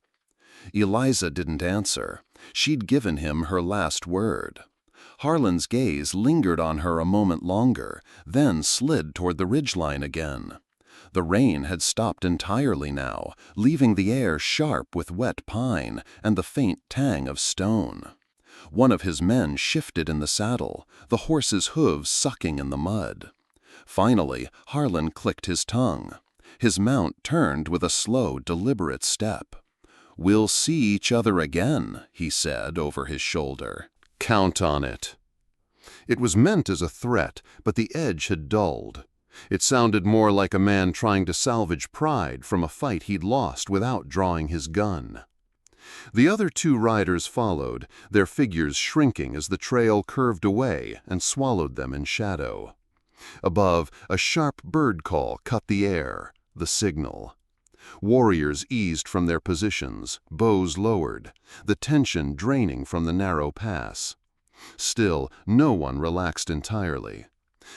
Eliza didn't answer. She'd given him her last word. Harlan's gaze lingered on her a moment longer, then slid toward the ridgeline again. The rain had stopped entirely now, leaving the air sharp with wet pine and the faint tang of stone. One of his men shifted in the saddle, the horse's hooves sucking in the mud. Finally, Harlan clicked his tongue. His mount turned with a slow, deliberate step. "We'll see each other again," he said over his shoulder. "Count on it." It was meant as a threat, but the edge had dulled. It sounded more like a man trying to salvage pride from a fight he'd lost without drawing his gun. The other two riders followed, their figures shrinking as the trail curved away and swallowed them in shadow. Above, a sharp bird call cut the air, the signal. Warriors eased from their positions, bows lowered, the tension draining from the narrow pass. Still, no one relaxed entirely.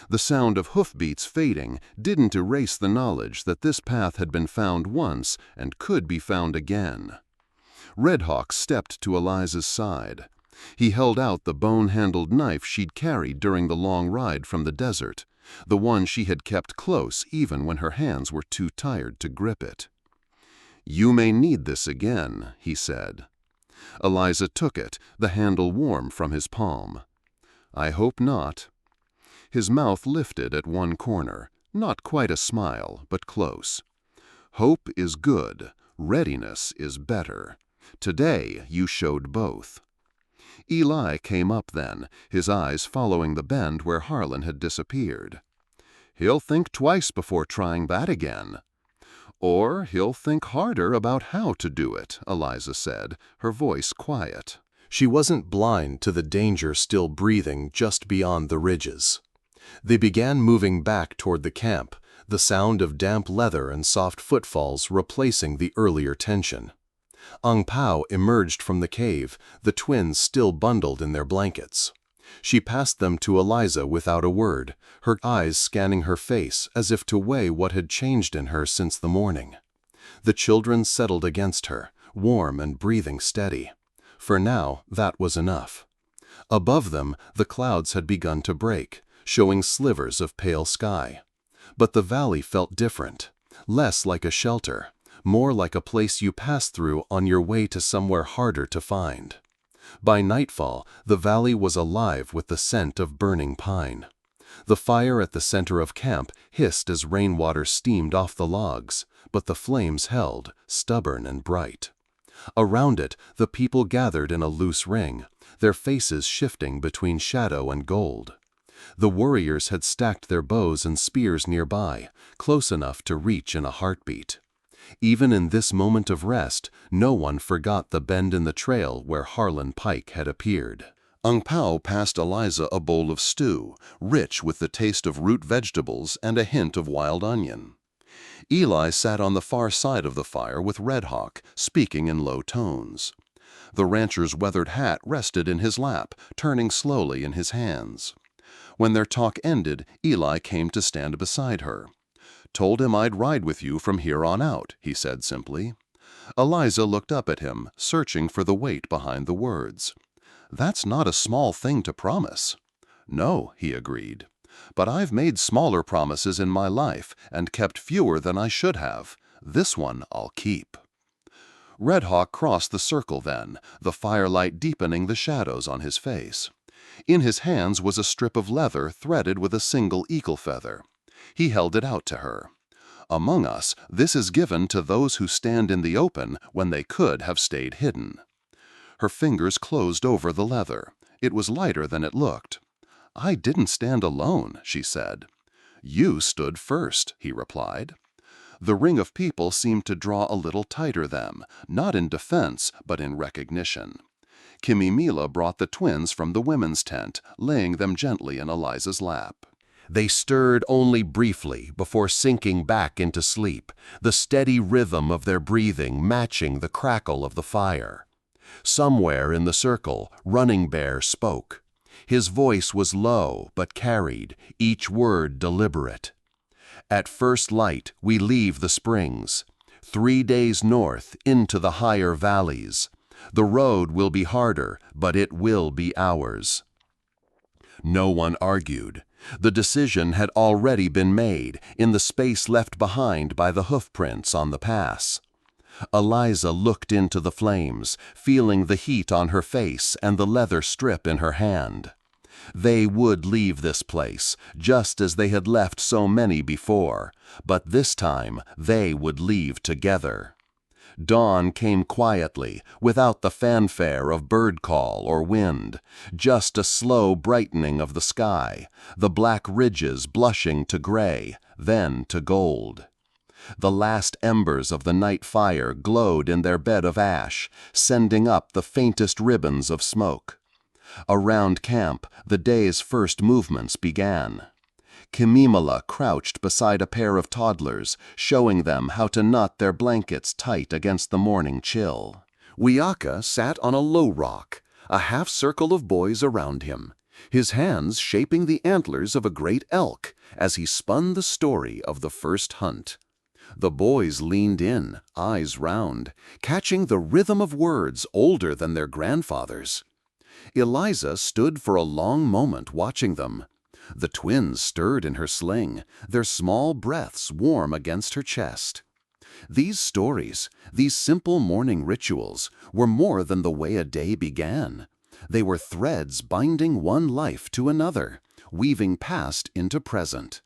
The sound of hoofbeats fading didn't erase the knowledge that this path had been found once and could be found again. Red Hawk stepped to Eliza's side. He held out the bone-handled knife she'd carried during the long ride from the desert, the one she had kept close even when her hands were too tired to grip it. "You may need this again," he said. Eliza took it, the handle warm from his palm. "I hope not." His mouth lifted at one corner, not quite a smile, but close. "Hope is good, readiness is better. Today you showed both." Eli came up then, his eyes following the bend where Harlan had disappeared. "He'll think twice before trying that again." "Or he'll think harder about how to do it," Eliza said, her voice quiet. She wasn't blind to the danger still breathing just beyond the ridges. They began moving back toward the camp, the sound of damp leather and soft footfalls replacing the earlier tension. Ung Pao emerged from the cave, the twins still bundled in their blankets. She passed them to Eliza without a word, her eyes scanning her face as if to weigh what had changed in her since the morning. The children settled against her, warm and breathing steady. For now, that was enough. Above them, the clouds had begun to break, showing slivers of pale sky. But the valley felt different, less like a shelter, more like a place you pass through on your way to somewhere harder to find. By nightfall, the valley was alive with the scent of burning pine. The fire at the center of camp hissed as rainwater steamed off the logs, but the flames held, stubborn and bright. Around it, the people gathered in a loose ring, their faces shifting between shadow and gold. The warriors had stacked their bows and spears nearby, close enough to reach in a heartbeat. Even in this moment of rest, no one forgot the bend in the trail where Harlan Pike had appeared. Ung Pao passed Eliza a bowl of stew, rich with the taste of root vegetables and a hint of wild onion. Eli sat on the far side of the fire with Red Hawk, speaking in low tones. The rancher's weathered hat rested in his lap, turning slowly in his hands. When their talk ended, Eli came to stand beside her. "Told him I'd ride with you from here on out," he said simply. Eliza looked up at him, searching for the weight behind the words. "That's not a small thing to promise." "No," he agreed. But I've made smaller promises in my life and kept fewer than I should have. This one I'll keep." Red Hawk crossed the circle then, the firelight deepening the shadows on his face. In his hands was a strip of leather threaded with a single eagle feather. He held it out to her. "Among us, this is given to those who stand in the open when they could have stayed hidden." Her fingers closed over the leather. It was lighter than it looked. "I didn't stand alone," she said. "You stood first," he replied. The ring of people seemed to draw a little tighter them, not in defense, but in recognition. Kimimila brought the twins from the women's tent, laying them gently in Eliza's lap. They stirred only briefly before sinking back into sleep, the steady rhythm of their breathing matching the crackle of the fire. Somewhere in the circle, Running Bear spoke. His voice was low but carried, each word deliberate. "At first light, we leave the springs. 3 days north into the higher valleys. The road will be harder, but it will be ours." No one argued. The decision had already been made in the space left behind by the hoofprints on the pass. Eliza looked into the flames, feeling the heat on her face and the leather strip in her hand. They would leave this place, just as they had left so many before, but this time they would leave together. Dawn came quietly, without the fanfare of bird call or wind, just a slow brightening of the sky, the black ridges blushing to gray, then to gold. The last embers of the night fire glowed in their bed of ash, sending up the faintest ribbons of smoke. Around camp, the day's first movements began. Kimimala crouched beside a pair of toddlers, showing them how to knot their blankets tight against the morning chill. Wiaka sat on a low rock, a half-circle of boys around him, his hands shaping the antlers of a great elk as he spun the story of the first hunt. The boys leaned in, eyes round, catching the rhythm of words older than their grandfathers. Eliza stood for a long moment watching them. The twins stirred in her sling, their small breaths warm against her chest. These stories, these simple morning rituals, were more than the way a day began. They were threads binding one life to another, weaving past into present.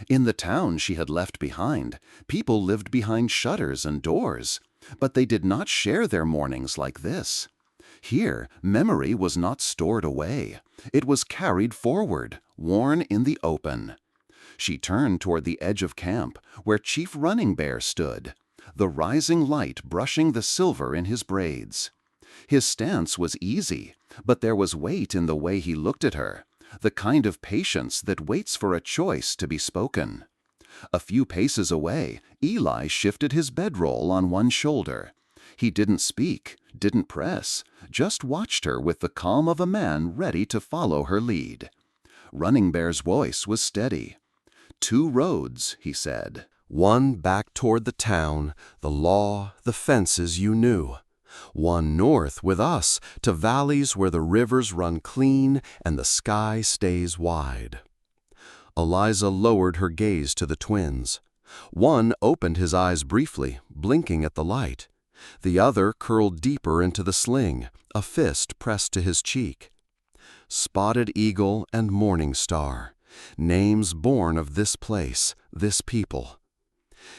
In the town she had left behind, people lived behind shutters and doors, but they did not share their mornings like this. Here, memory was not stored away. It was carried forward, worn in the open. She turned toward the edge of camp, where Chief Running Bear stood, the rising light brushing the silver in his braids. His stance was easy, but there was weight in the way he looked at her, the kind of patience that waits for a choice to be spoken. A few paces away, Eli shifted his bedroll on one shoulder. He didn't speak, didn't press, just watched her with the calm of a man ready to follow her lead. Running Bear's voice was steady. "2 roads," he said. "One back toward the town, the law, the fences you knew. One north with us to valleys where the rivers run clean and the sky stays wide." Eliza lowered her gaze to the twins. One opened his eyes briefly, blinking at the light. The other curled deeper into the sling, a fist pressed to his cheek. Spotted Eagle and Morning Star, names born of this place, this people.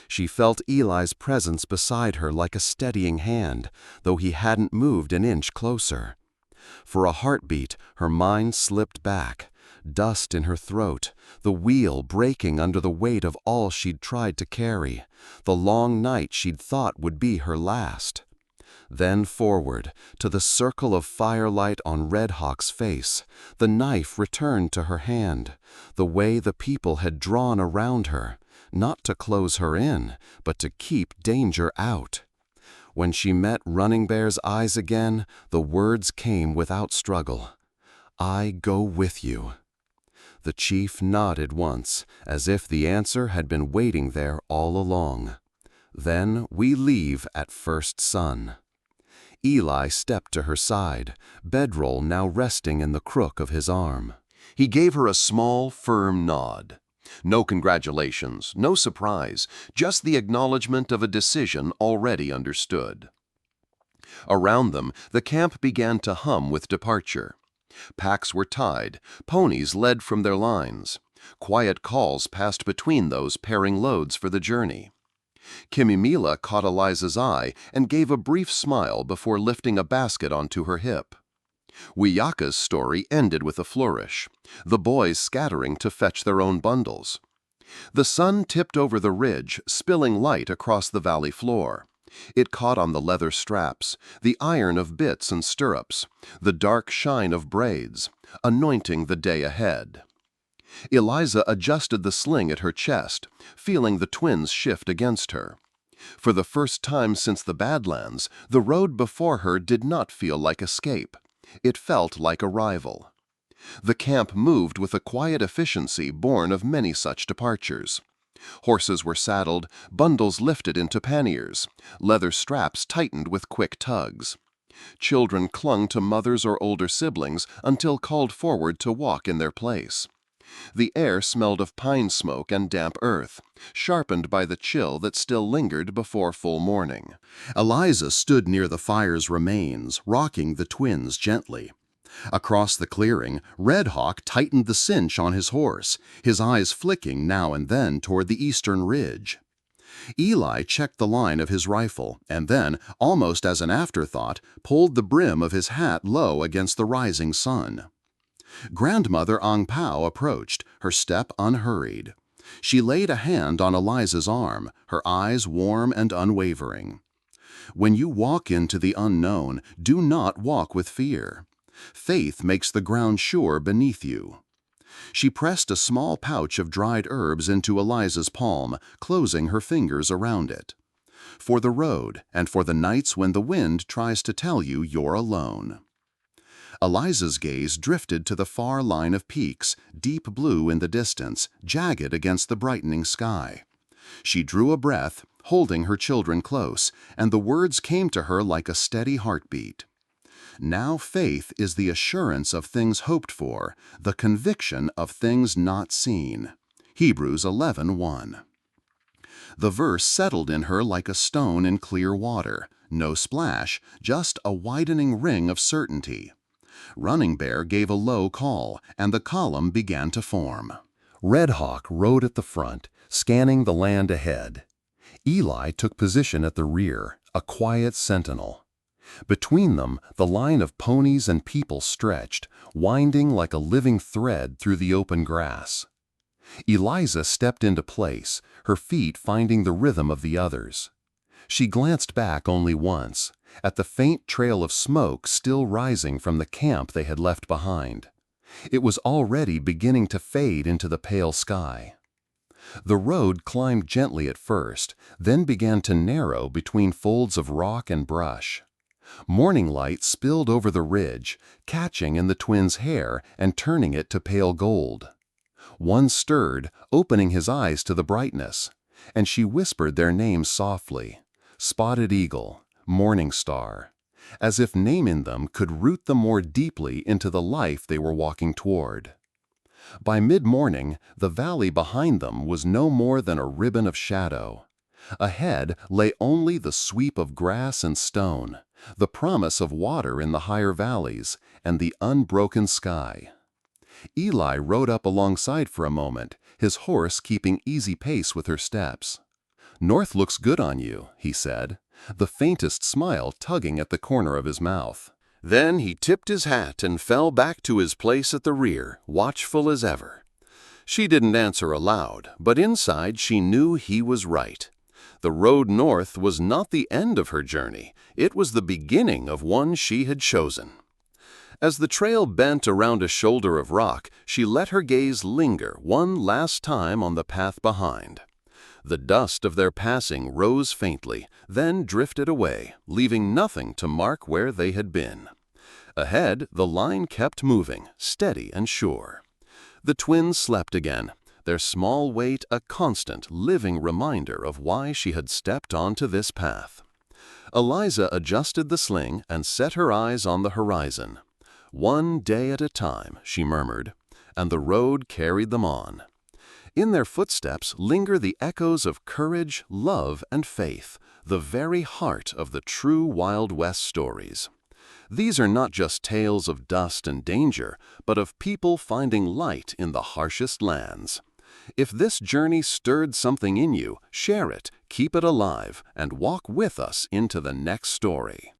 She felt Eli's presence beside her like a steadying hand, though he hadn't moved an inch closer. For a heartbeat, her mind slipped back, dust in her throat, the wheel breaking under the weight of all she'd tried to carry, the long night she'd thought would be her last. Then forward, to the circle of firelight on Red Hawk's face, the knife returned to her hand, the way the people had drawn around her, not to close her in, but to keep danger out. When she met Running Bear's eyes again, the words came without struggle. "I go with you." The chief nodded once, as if the answer had been waiting there all along. "Then we leave at first sun." Eli stepped to her side, bedroll now resting in the crook of his arm. He gave her a small, firm nod. No congratulations, no surprise, just the acknowledgement of a decision already understood. Around them, the camp began to hum with departure. Packs were tied, ponies led from their lines. Quiet calls passed between those pairing loads for the journey. Kimimila caught Eliza's eye and gave a brief smile before lifting a basket onto her hip. Wiyaka's story ended with a flourish, the boys scattering to fetch their own bundles. The sun tipped over the ridge, spilling light across the valley floor. It caught on the leather straps, the iron of bits and stirrups, the dark shine of braids, anointing the day ahead. Eliza adjusted the sling at her chest, feeling the twins shift against her. For the first time since the Badlands, the road before her did not feel like escape. It felt like arrival. The camp moved with a quiet efficiency born of many such departures. Horses were saddled, bundles lifted into panniers, leather straps tightened with quick tugs. Children clung to mothers or older siblings until called forward to walk in their place. The air smelled of pine smoke and damp earth, sharpened by the chill that still lingered before full morning. Eliza stood near the fire's remains, rocking the twins gently. Across the clearing, Red Hawk tightened the cinch on his horse, his eyes flicking now and then toward the eastern ridge. Eli checked the line of his rifle and then, almost as an afterthought, pulled the brim of his hat low against the rising sun. Grandmother Ang Pao approached, her step unhurried. She laid a hand on Eliza's arm, her eyes warm and unwavering. When you walk into the unknown, do not walk with fear. Faith makes the ground sure beneath you. She pressed a small pouch of dried herbs into Eliza's palm, closing her fingers around it. For the road, and for the nights when the wind tries to tell you you're alone. Eliza's gaze drifted to the far line of peaks, deep blue in the distance, jagged against the brightening sky. She drew a breath, holding her children close, and the words came to her like a steady heartbeat. Now faith is the assurance of things hoped for, the conviction of things not seen. Hebrews 11:1. The verse settled in her like a stone in clear water, no splash, just a widening ring of certainty. Running Bear gave a low call, and the column began to form. Red Hawk rode at the front, scanning the land ahead. Eli took position at the rear, a quiet sentinel. Between them, the line of ponies and people stretched, winding like a living thread through the open grass. Eliza stepped into place, her feet finding the rhythm of the others. She glanced back only once, at the faint trail of smoke still rising from the camp they had left behind. It was already beginning to fade into the pale sky. The road climbed gently at first, then began to narrow between folds of rock and brush. Morning light spilled over the ridge, catching in the twins' hair and turning it to pale gold. One stirred, opening his eyes to the brightness, and she whispered their names softly, Spotted Eagle, Morning Star, as if naming them could root them more deeply into the life they were walking toward. By mid-morning, the valley behind them was no more than a ribbon of shadow. Ahead lay only the sweep of grass and stone, the promise of water in the higher valleys, and the unbroken sky. Eli rode up alongside for a moment, his horse keeping easy pace with her steps. "North looks good on you," he said, the faintest smile tugging at the corner of his mouth. Then he tipped his hat and fell back to his place at the rear, watchful as ever. She didn't answer aloud, but inside she knew he was right. The road north was not the end of her journey, it was the beginning of one she had chosen. As the trail bent around a shoulder of rock, she let her gaze linger one last time on the path behind. The dust of their passing rose faintly, then drifted away, leaving nothing to mark where they had been. Ahead, the line kept moving, steady and sure. The twins slept again, their small weight a constant, living reminder of why she had stepped onto this path. Eliza adjusted the sling and set her eyes on the horizon. "One day at a time," she murmured, and the road carried them on. In their footsteps linger the echoes of courage, love, and faith, the very heart of the true Wild West stories. These are not just tales of dust and danger, but of people finding light in the harshest lands. If this journey stirred something in you, share it, keep it alive, and walk with us into the next story.